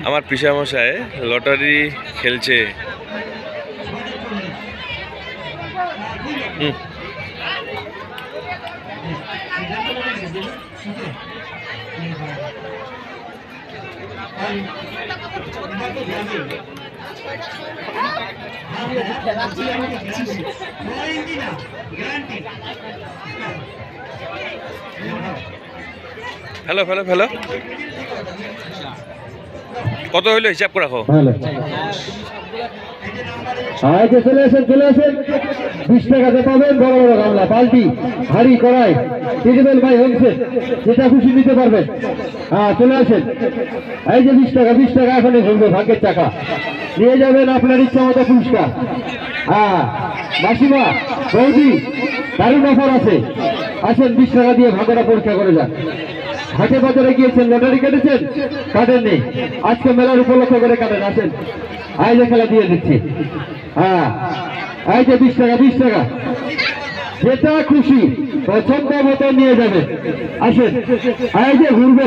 আমার পিসামশাই লটারি খেলছে। Hello hello hello, কত হইলো হিসাব করে রাখো। চলে আসেন 20 টাকাতে পাবেন বড় বড় গামলা, বালতি, হাড়ি, কড়াই, টেবিল ভাই হচ্ছে যেটা খুশি নিতে পারবেন। হ্যাঁ চলে আসেন। এই যে 20 টাকা এখনই ঘুরবে, ভাগ্যের টাকা নিয়ে যাবেন আপনার ইচ্ছা মতো পুরস্কার। হ্যাঁ মাসিমা, বৌদি, দারুণ অফার আছে, আসেন 20 টাকা দিয়ে ভাগ্যটা পরীক্ষা করে যান। হাটে বাজারে গিয়েছেন, লটারি কেটেছেন, কাটেন নেই, আজকে মেলার উপলক্ষ করে কাটেন। আসেন, এই যে খেলা দিয়ে দিচ্ছি। হ্যাঁ এই যে 20 টাকা যেটা খুশি পছন্দ মতো নিয়ে যাবেন। আসেন, এই যে ঘুরবে